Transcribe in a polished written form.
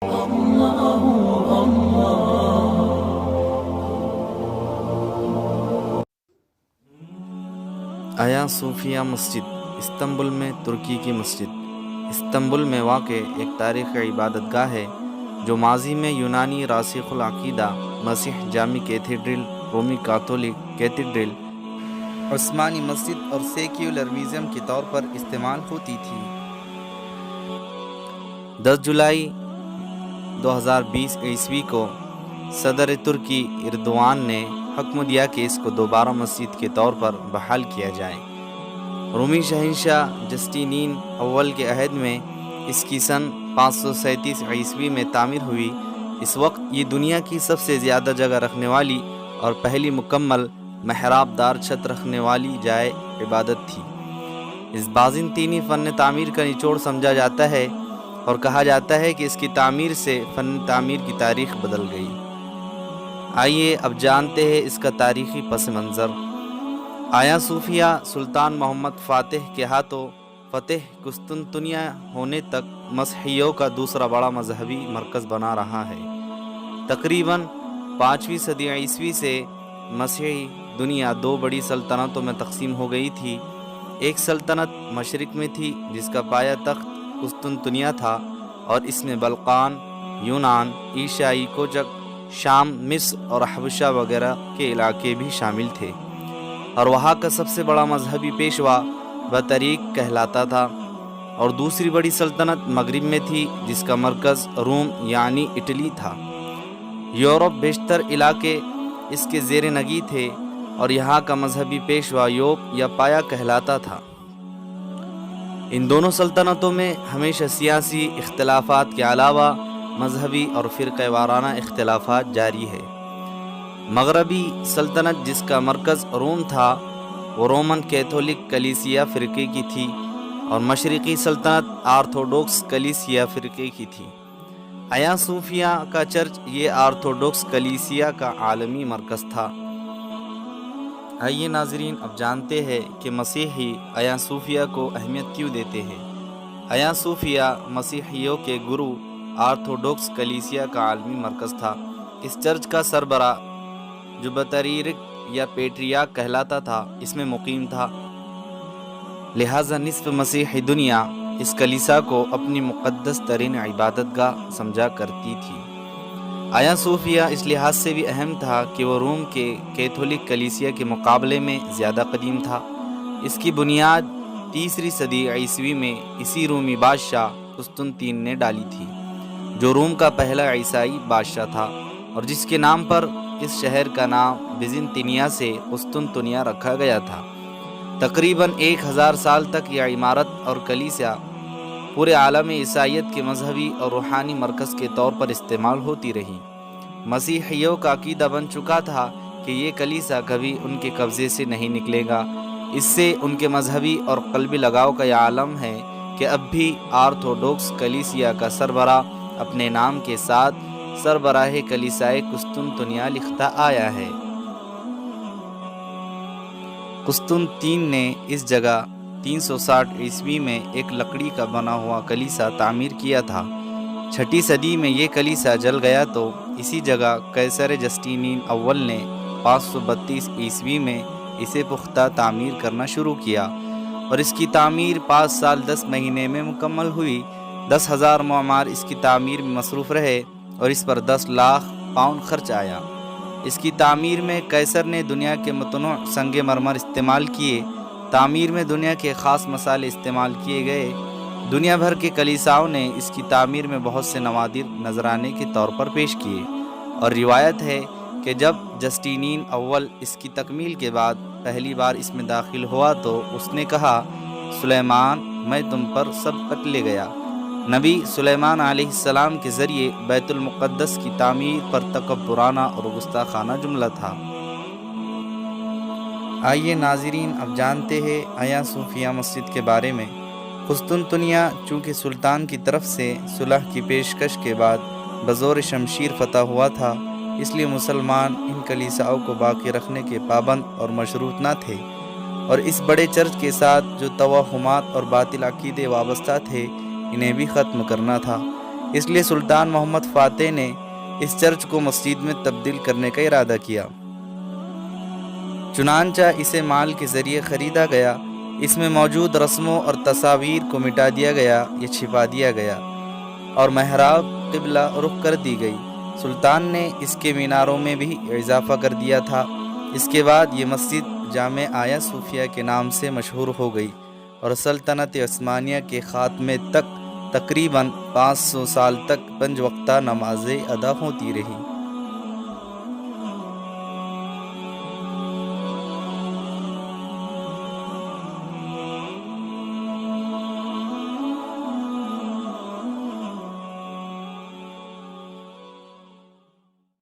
آیا صوفیہ مسجد استنبول میں ترکی کی مسجد استنبول میں واقع ایک تاریخی عبادت گاہ ہے جو ماضی میں یونانی راسخ العقیدہ مسیح جامی کیتھیڈرل، رومی کاتولک کیتھیڈرل، عثمانی مسجد اور سیکولر میوزیم کے طور پر استعمال ہوتی تھی۔ 10 جولائی 2020 عیسوی کو صدر ترکی اردوان نے حکم دیا کہ اس کو دوبارہ مسجد کے طور پر بحال کیا جائے۔ رومی شہنشاہ جسٹینین اول کے عہد میں اس کی سن 537 عیسوی میں تعمیر ہوئی۔ اس وقت یہ دنیا کی سب سے زیادہ جگہ رکھنے والی اور پہلی مکمل محراب دار چھت رکھنے والی جائے عبادت تھی۔ اس بازنطینی فن تعمیر کا نچوڑ سمجھا جاتا ہے اور کہا جاتا ہے کہ اس کی تعمیر سے فن تعمیر کی تاریخ بدل گئی۔ آئیے اب جانتے ہیں اس کا تاریخی پس منظر۔ آیا صوفیہ سلطان محمد فاتح کے ہاتھوں فتح قسطنطنیہ ہونے تک مسیحیوں کا دوسرا بڑا مذہبی مرکز بنا رہا ہے۔ تقریباً 5ویں صدی عیسوی سے مسیحی دنیا 2 بڑی سلطنتوں میں تقسیم ہو گئی تھی۔ ایک سلطنت مشرق میں تھی جس کا پایہ تخت قسطنطنیہ تھا اور اس میں بلقان، یونان، ایشیائی کوچک، شام، مصر اور حبشہ وغیرہ کے علاقے بھی شامل تھے، اور وہاں کا سب سے بڑا مذہبی پیشوا بطریق کہلاتا تھا۔ اور دوسری بڑی سلطنت مغرب میں تھی جس کا مرکز روم یعنی اٹلی تھا۔ یورپ بیشتر علاقے اس کے زیر نگی تھے اور یہاں کا مذہبی پیشوا یوپ یا پایا کہلاتا تھا۔ ان دونوں سلطنتوں میں ہمیشہ سیاسی اختلافات کے علاوہ مذہبی اور فرقہ وارانہ اختلافات جاری ہے۔ مغربی سلطنت جس کا مرکز روم تھا وہ رومن کیتھولک کلیسیا فرقے کی تھی، اور مشرقی سلطنت آرتھوڈوکس کلیسیا فرقے کی تھی۔ آیا صوفیہ کا چرچ یہ آرتھوڈوکس کلیسیا کا عالمی مرکز تھا۔ آئیے ناظرین اب جانتے ہیں کہ مسیحی آیا صوفیہ کو اہمیت کیوں دیتے ہیں۔ آیا صوفیہ مسیحیوں کے گرو آرتھوڈوکس کلیسیا کا عالمی مرکز تھا۔ اس چرچ کا سربراہ جو بطریرک یا پیٹریارک کہلاتا تھا اس میں مقیم تھا، لہٰذا نصف مسیحی دنیا اس کلیسا کو اپنی مقدس ترین عبادت گاہ سمجھا کرتی تھی۔ آیا صوفیہ اس لحاظ سے بھی اہم تھا کہ وہ روم کے کیتھولک کلیسیا کے مقابلے میں زیادہ قدیم تھا۔ اس کی بنیاد 3 صدی عیسوی میں اسی رومی بادشاہ قسطنطین نے ڈالی تھی، جو روم کا پہلا عیسائی بادشاہ تھا، اور جس کے نام پر اس شہر کا نام بیزنطینیہ سے قسطنطنیہ رکھا گیا تھا۔ تقریباً 1000 سال تک یہ عمارت اور کلیسا پورے عالم عیسائیت کے مذہبی اور روحانی مرکز کے طور پر استعمال ہوتی رہی۔ مسیحیوں کا عقیدہ بن چکا تھا کہ یہ کلیسا کبھی ان کے قبضے سے نہیں نکلے گا۔ اس سے ان کے مذہبی اور قلبی لگاؤ کا یہ عالم ہے کہ اب بھی آرتھوڈوکس کلیسیا کا سربراہ اپنے نام کے ساتھ سربراہ کلیسائے قسطنطنیہ لکھتا آیا ہے۔ قسطنطین نے اس جگہ 360 عیسوی میں ایک لکڑی کا بنا ہوا کلیسا تعمیر کیا تھا۔ 6 صدی میں یہ کلیسا جل گیا تو اسی جگہ قیصر جسٹینین اول نے 532 عیسوی میں اسے پختہ تعمیر کرنا شروع کیا، اور اس کی تعمیر 5 سال 10 مہینے میں مکمل ہوئی۔ 10,000 معمار اس کی تعمیر میں مصروف رہے اور اس پر 10 لاکھ پاؤنڈ خرچ آیا۔ اس کی تعمیر میں قیصر نے دنیا کے متنوع سنگ مرمر استعمال کیے۔ تعمیر میں دنیا کے خاص مسالے استعمال کیے گئے۔ دنیا بھر کے کلیساؤں نے اس کی تعمیر میں بہت سے نوادر نذرانے کے طور پر پیش کیے، اور روایت ہے کہ جب جسٹینین اول اس کی تکمیل کے بعد پہلی بار اس میں داخل ہوا تو اس نے کہا، سلیمان میں تم پر سبقت لے گیا۔ نبی سلیمان علیہ السلام کے ذریعے بیت المقدس کی تعمیر پر تکبرانہ اور گستاخانہ جملہ تھا۔ آئیے ناظرین اب جانتے ہیں آیا صوفیہ مسجد کے بارے میں۔ قسطنطنیہ چونکہ سلطان کی طرف سے صلح کی پیشکش کے بعد بزور شمشیر فتح ہوا تھا، اس لیے مسلمان ان کلیساؤں کو باقی رکھنے کے پابند اور مشروط نہ تھے، اور اس بڑے چرچ کے ساتھ جو توہمات اور باطل عقیدے وابستہ تھے انہیں بھی ختم کرنا تھا۔ اس لیے سلطان محمد فاتح نے اس چرچ کو مسجد میں تبدیل کرنے کا ارادہ کیا۔ چنانچہ اسے مال کے ذریعے خریدا گیا۔ اس میں موجود رسموں اور تصاویر کو مٹا دیا گیا یا چھپا دیا گیا اور محراب قبلہ رخ کر دی گئی۔ سلطان نے اس کے میناروں میں بھی اضافہ کر دیا تھا۔ اس کے بعد یہ مسجد جامع آیا صوفیہ کے نام سے مشہور ہو گئی اور سلطنت عثمانیہ کے خاتمے تک تقریباً 500 سال تک 5 وقتہ نمازیں ادا ہوتی رہی۔